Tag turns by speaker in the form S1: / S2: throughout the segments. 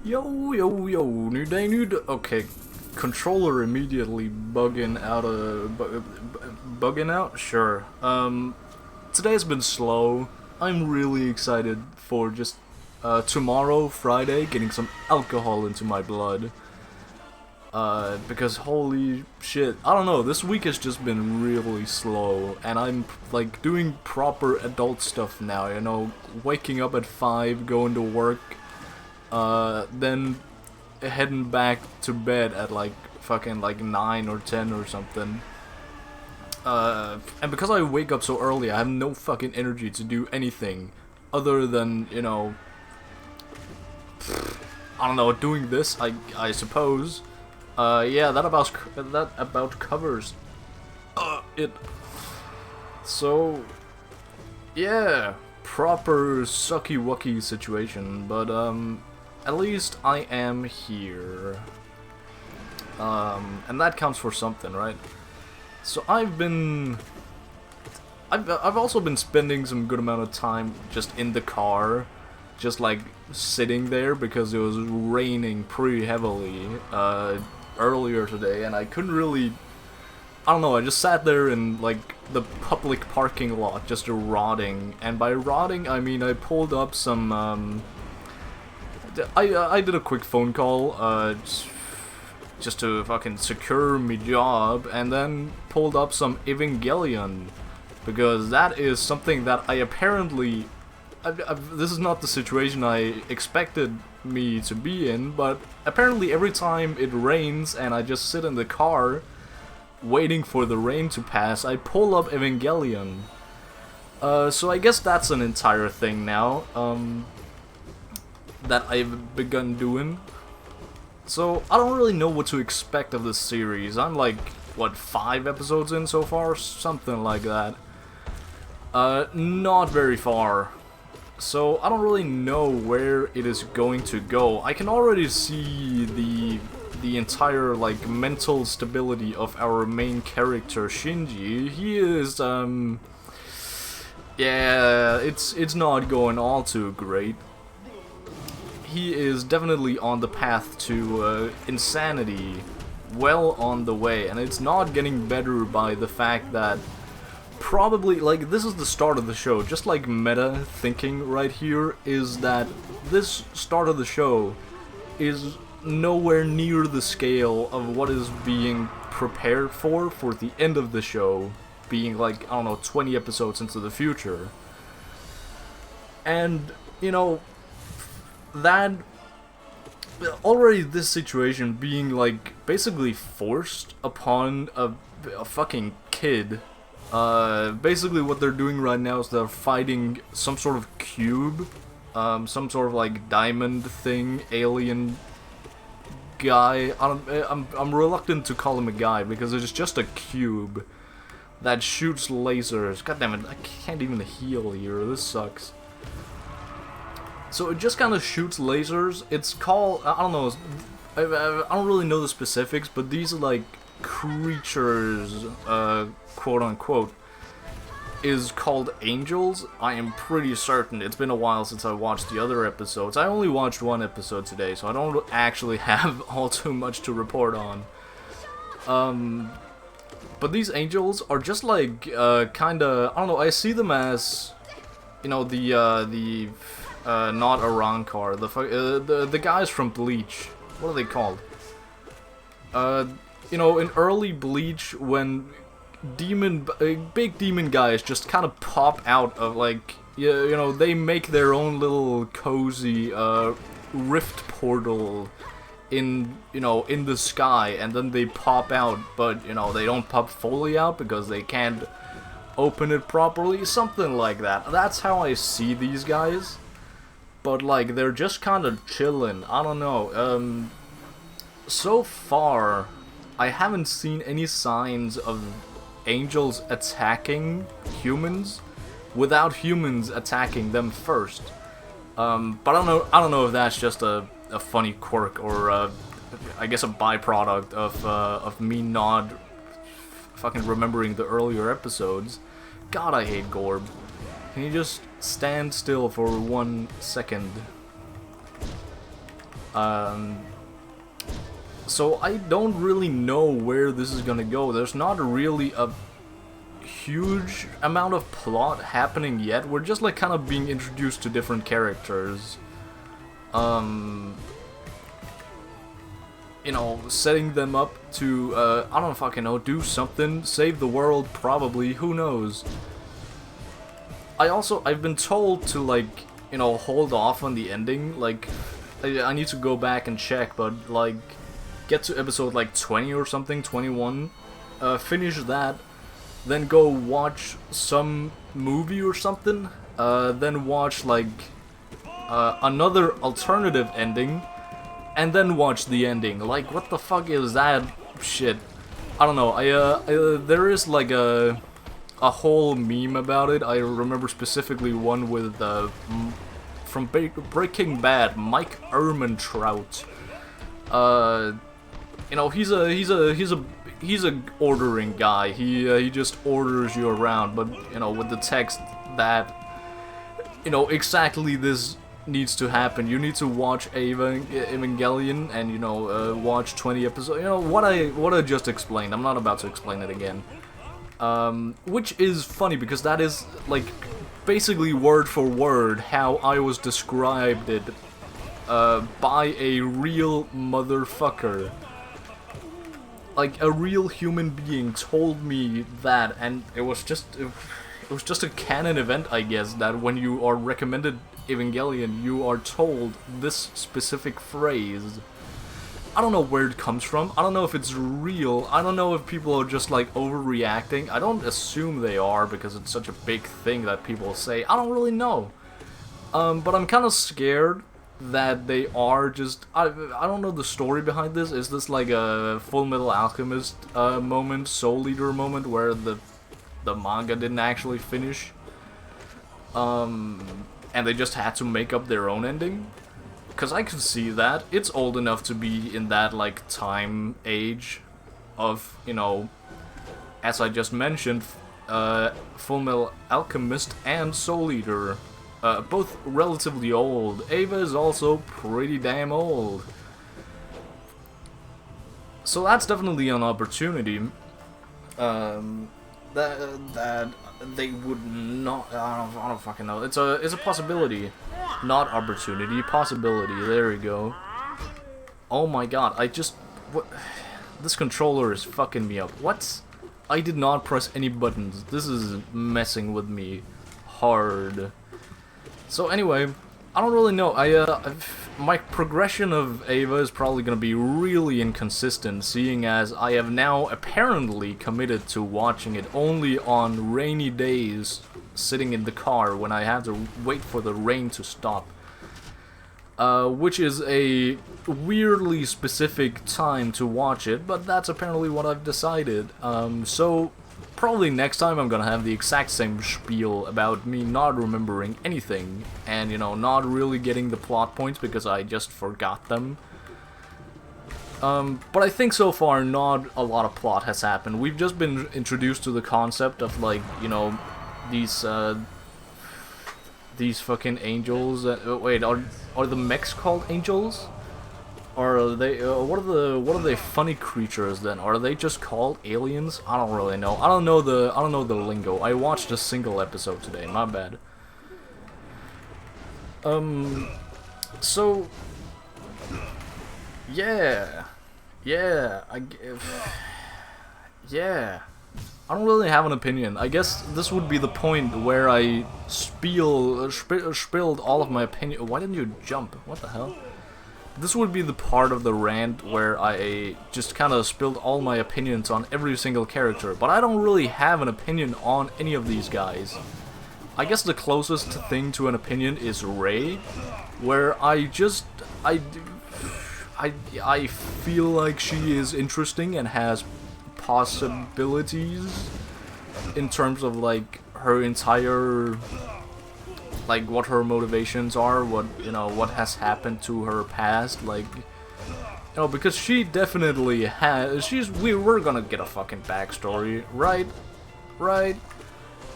S1: Yo, new day, okay, controller immediately bugging out bugging out? Sure. Today's been slow. I'm really excited for just, tomorrow, Friday, getting some alcohol into my blood. Because holy shit, I don't know, this week has just been really slow, and I'm, like, doing proper adult stuff now, you know, waking up at 5, going to work, then heading back to bed at, like, fucking, like, 9 or 10 or something. And because I wake up so early, I have no fucking energy to do anything other than, you know, I don't know, doing this, I suppose. Yeah, that about covers it. So, yeah, proper sucky-wucky situation, but, at least I am here. And that counts for something, right? So I've also been spending some good amount of time just in the car, just like sitting there because it was raining pretty heavily, earlier today, and I couldn't really, I don't know, I just sat there in, like, the public parking lot, just rotting, and by rotting, I mean I pulled up some, I did a quick phone call, just to fucking secure me job, and then pulled up some Evangelion, because that is something that I apparently, this is not the situation I expected me to be in, but apparently every time it rains and I just sit in the car waiting for the rain to pass, I pull up Evangelion. So I guess that's an entire thing now, that I've begun doing. So I don't really know what to expect of this series. I'm like, what, 5 episodes in so far? Something like that. Not very far. So I don't really know where it is going to go. I can already see the entire, like, mental stability of our main character, Shinji. He is, yeah, it's not going all too great. He is definitely on the path to, insanity, well on the way, and it's not getting better by the fact that probably, like, this is the start of the show, just like meta thinking right here, is that this start of the show is nowhere near the scale of what is being prepared for the end of the show, being like, I don't know, 20 episodes into the future. And, you know, that, already this situation being, like, basically forced upon a fucking kid. Basically what they're doing right now is they're fighting some sort of cube, some sort of, like, diamond thing, alien guy. I'm reluctant to call him a guy because it's just a cube that shoots lasers. God damn it, I can't even heal here, this sucks. So it just kind of shoots lasers. It's called, I don't know, I don't really know the specifics, but these are like creatures, quote unquote, is called angels. I am pretty certain. It's been a while since I watched the other episodes. I only watched one episode today, so I don't actually have all too much to report on. But these angels are just like, kinda, I don't know, I see them as, you know, not Arankar, the guys from Bleach. What are they called? You know, in early Bleach, when big demon guys just kind of pop out of, like, you know, they make their own little cozy, rift portal in, you know, in the sky, and then they pop out, but, you know, they don't pop fully out because they can't open it properly, something like that. That's how I see these guys. But, like, they're just kind of chilling. I don't know. So far, I haven't seen any signs of angels attacking humans without humans attacking them first. But I don't know if that's just a funny quirk or, I guess, a byproduct of me not fucking remembering the earlier episodes. God, I hate Gorb. Can you just stand still for 1 second? So I don't really know where this is gonna go. There's not really a huge amount of plot happening yet. We're just like kind of being introduced to different characters. You know, setting them up to, I don't fucking know, do something, save the world, probably, who knows. I've been told to, like, you know, hold off on the ending, like, I need to go back and check, but, like, get to episode, like, 20 or something, 21, finish that, then go watch some movie or something, then watch, like, another alternative ending, and then watch the ending. Like, what the fuck is that shit? I don't know. There is like a whole meme about it. I remember specifically one with from Breaking Bad, Mike Ehrmantraut. You know, he's a ordering guy. He just orders you around, but you know, with the text that, you know, exactly this needs to happen. You need to watch Evangelion and, you know, watch 20 episodes. You know, what I just explained. I'm not about to explain it again. Which is funny because that is, like, basically word for word how I was described it by a real motherfucker. Like, a real human being told me that, and it was just a canon event, I guess, that when you are recommended Evangelion, you are told this specific phrase. I don't know where it comes from. I don't know if it's real. I don't know if people are just, like, overreacting. I don't assume they are because it's such a big thing that people say. I don't really know. But I'm kind of scared that they are just... I don't know the story behind this. Is this like a Full Metal Alchemist moment, Soul Eater moment, where the manga didn't actually finish? And they just had to make up their own ending? Because I could see that. It's old enough to be in that, like, time age of, you know, as I just mentioned, Full Metal Alchemist and Soul Eater. Both relatively old. Ava is also pretty damn old. So that's definitely an opportunity. That they would not. I don't fucking know. It's a possibility, not opportunity. Possibility. There we go. Oh my god! What? This controller is fucking me up. What? I did not press any buttons. This is messing with me hard. So anyway, I don't really know. My progression of Ava is probably gonna be really inconsistent, seeing as I have now apparently committed to watching it only on rainy days, sitting in the car when I have to wait for the rain to stop. Which is a weirdly specific time to watch it, but that's apparently what I've decided. So probably next time I'm gonna have the exact same spiel about me not remembering anything and, you know, not really getting the plot points because I just forgot them. But I think so far not a lot of plot has happened. We've just been introduced to the concept of, like, you know, these fucking angels. Wait, are the mechs called angels? Or are they? What are they funny creatures then? Are they just called aliens? I don't really know. I don't know the lingo. I watched a single episode today. My bad. So yeah, yeah. I don't really have an opinion. I guess this would be the point where I spilled all of my opinion. Why didn't you jump? What the hell? This would be the part of the rant where I just kind of spilled all my opinions on every single character, but I don't really have an opinion on any of these guys. I guess the closest thing to an opinion is Rei, where I feel like she is interesting and has possibilities in terms of, like, her entire, like, what her motivations are, what, you know, what has happened to her past, like, you know, because she definitely has, we're gonna get a fucking backstory, right?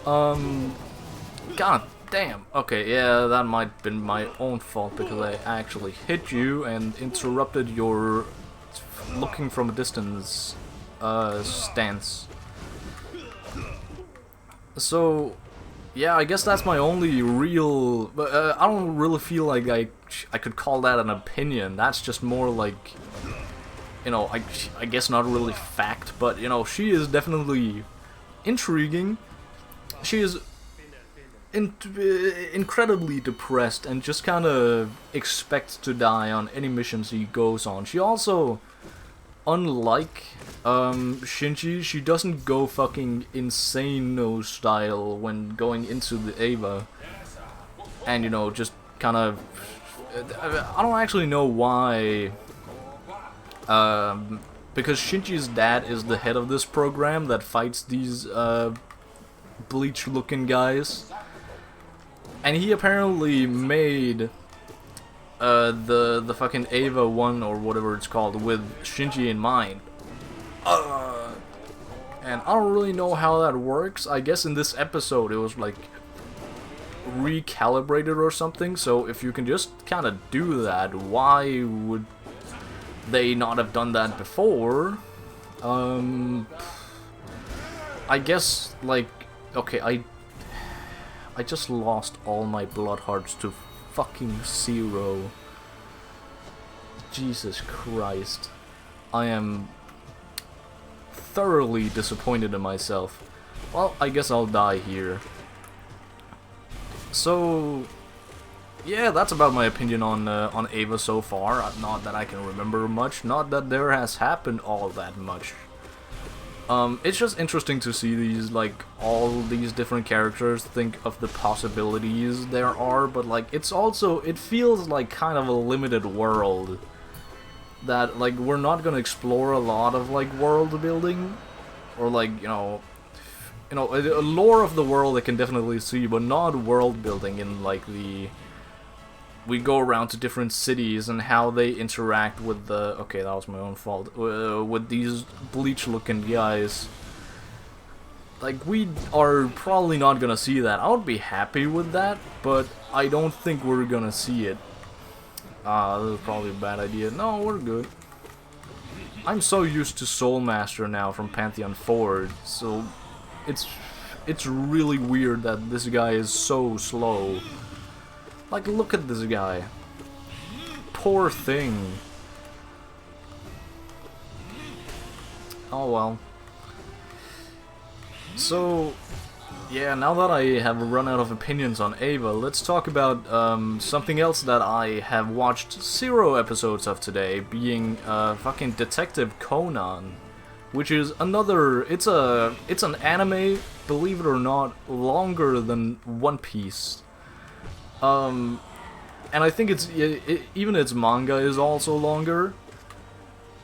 S1: God Damn. Okay, yeah, that might have been my own fault because I actually hit you and interrupted your looking from a distance stance. So, yeah, I guess that's my only real... But I don't really feel like I could call that an opinion. That's just more like, you know, I guess not really fact, but, you know, she is definitely intriguing. She is incredibly depressed and just kind of expects to die on any mission she goes on. She also, unlike Shinji, she doesn't go fucking insane style when going into the Eva, and you know, just kind of, I don't actually know why, because Shinji's dad is the head of this program that fights these bleach looking guys, and he apparently made the fucking Eva 1 or whatever it's called with Shinji in mind. And I don't really know how that works. I guess in this episode it was like recalibrated or something, so if you can just kind of do that, why would they not have done that before? I guess, like, okay, I just lost all my blood hearts to fucking 0. Jesus Christ. I am thoroughly disappointed in myself. Well, I guess I'll die here. So, yeah, that's about my opinion on Eva so far. Not that I can remember much, not that there has happened all that much. It's just interesting to see these, like, all these different characters, think of the possibilities there are, but, like, it's also, it feels like kind of a limited world. That, like, we're not gonna explore a lot of, like, world building, or, like, you know, a lore of the world I can definitely see, but not world building in, like, we go around to different cities and how they interact with the... Okay, that was my own fault. With these bleach-looking guys. Like, we are probably not gonna see that. I would be happy with that, but I don't think we're gonna see it. This is probably a bad idea. No, we're good. I'm so used to Soul Master now from Pantheon Forward, so it's really weird that this guy is so slow. Like, look at this guy. Poor thing. Oh well. So, yeah, now that I have run out of opinions on Eva, let's talk about something else that I have watched 0 episodes of today, being fucking Detective Conan, which is another, it's an anime, believe it or not, longer than One Piece. And I think even its manga is also longer.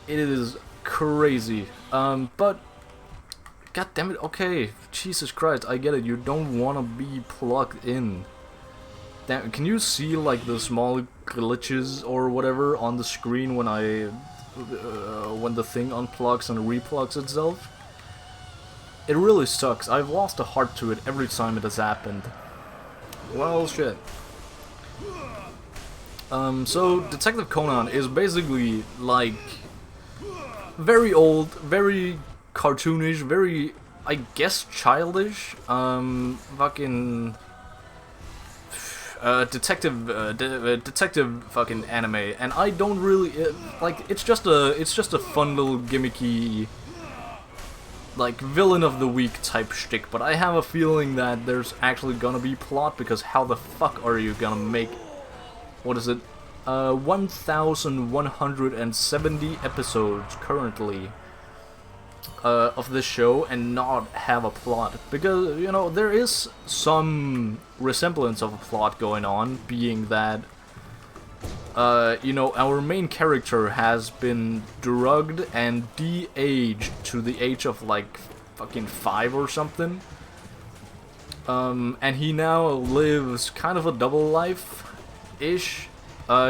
S1: It is crazy. But god damn it, okay, Jesus Christ, I get it, you don't want to be plugged in. Damn, can you see, like, the small glitches or whatever on the screen when when the thing unplugs and replugs itself? It really sucks. I've lost a heart to it every time it has happened. Well, shit. So Detective Conan is basically, like, very old, very cartoonish, very, I guess, childish, fucking, detective fucking anime, and I don't really, like, it's just a fun little gimmicky, like, villain of the week type shtick, but I have a feeling that there's actually gonna be plot, because how the fuck are you gonna make, what is it, 1,170 episodes currently of this show and not have a plot? Because, you know, there is some resemblance of a plot going on, being that, you know, our main character has been drugged and de-aged to the age of, like, fucking 5 or something. And he now lives kind of a double life-ish.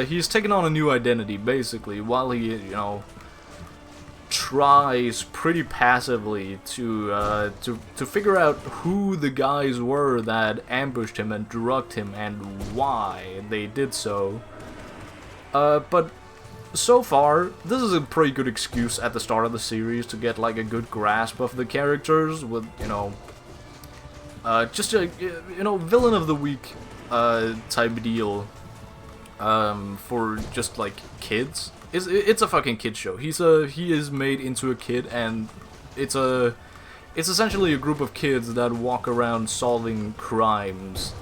S1: He's taken on a new identity, basically, while he, you know, tries pretty passively to figure out who the guys were that ambushed him and drugged him and why they did so. But so far, this is a pretty good excuse at the start of the series to get like a good grasp of the characters with, you know, just a, you know, villain of the week type deal for just like kids. It's a fucking kid show. He is made into a kid, and it's essentially a group of kids that walk around solving crimes.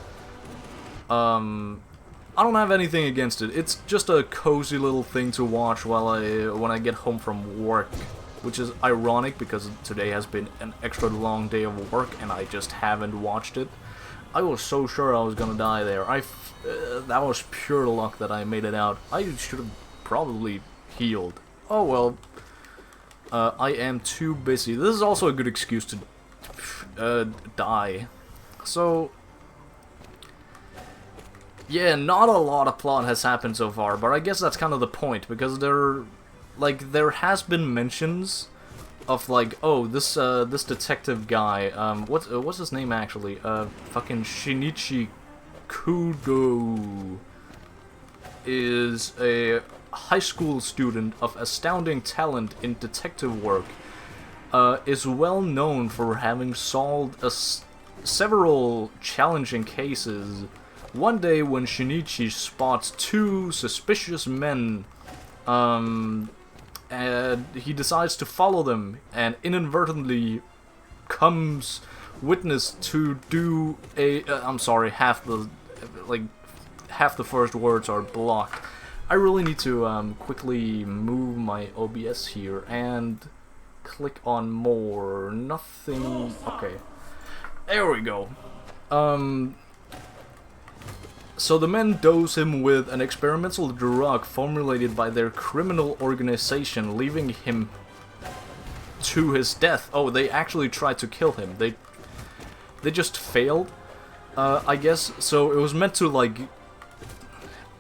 S1: I don't have anything against it. It's just a cozy little thing to watch when I get home from work, which is ironic because today has been an extra long day of work and I just haven't watched it. I was so sure I was gonna die there. That was pure luck that I made it out. I should have probably healed. Oh well. I am too busy. This is also a good excuse to die. So yeah, not a lot of plot has happened so far, but I guess that's kind of the point, because there has been mentions of like, oh, this detective guy, what's his name actually? Fucking Shinichi Kudo is a high school student of astounding talent in detective work. Is well known for having solved several challenging cases. One day, when Shinichi spots two suspicious men, and he decides to follow them, and inadvertently comes witness to do a. I'm sorry, half the first words are blocked. I really need to quickly move my OBS here and click on more. Nothing. Okay, there we go. So the men dose him with an experimental drug formulated by their criminal organization, leaving him to his death. Oh, they actually tried to kill him. They just failed, I guess. So it was meant to, like,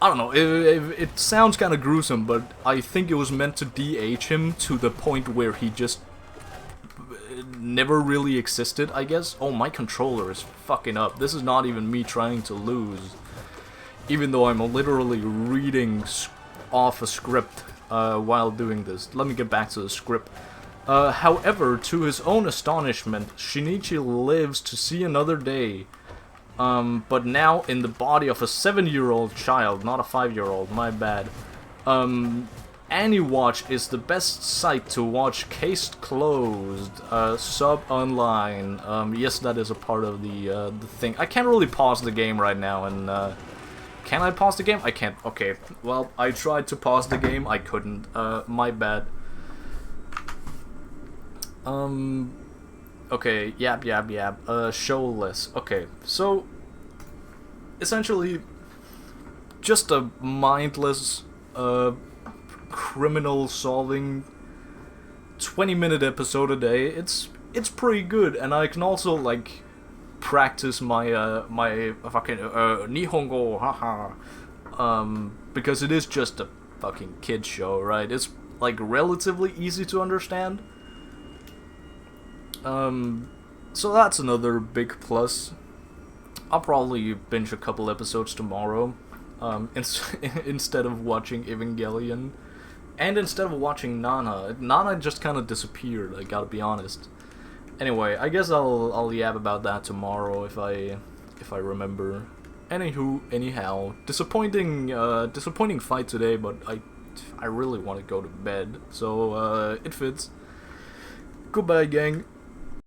S1: I don't know, it sounds kind of gruesome, but I think it was meant to de-age him to the point where he just never really existed, I guess. Oh, my controller is fucking up. This is not even me trying to lose, even though I'm literally reading off a script while doing this. Let me get back to the script. However, to his own astonishment, Shinichi lives to see another day. But now in the body of a 7-year-old child, not a 5-year-old, my bad. AniWatch is the best site to watch Case Closed, sub online. Yes, that is a part of the thing. I can't really pause the game right now, and can I pause the game? I can't. Okay, well, I tried to pause the game, I couldn't. My bad. Okay, yap. Show list. Okay, so essentially just a mindless criminal solving 20-minute episode a day. It's pretty good, and I can also like practice my my fucking Nihongo, haha, because it is just a fucking kid show, right? It's like relatively easy to understand. So that's another big plus. I'll probably binge a couple episodes tomorrow, instead of watching Evangelion, and instead of watching Nana. Nana just kind of disappeared, I gotta be honest. Anyway, I guess I'll yab about that tomorrow if I remember. Anyhow, disappointing fight today, but I really want to go to bed, so it fits. Goodbye, gang.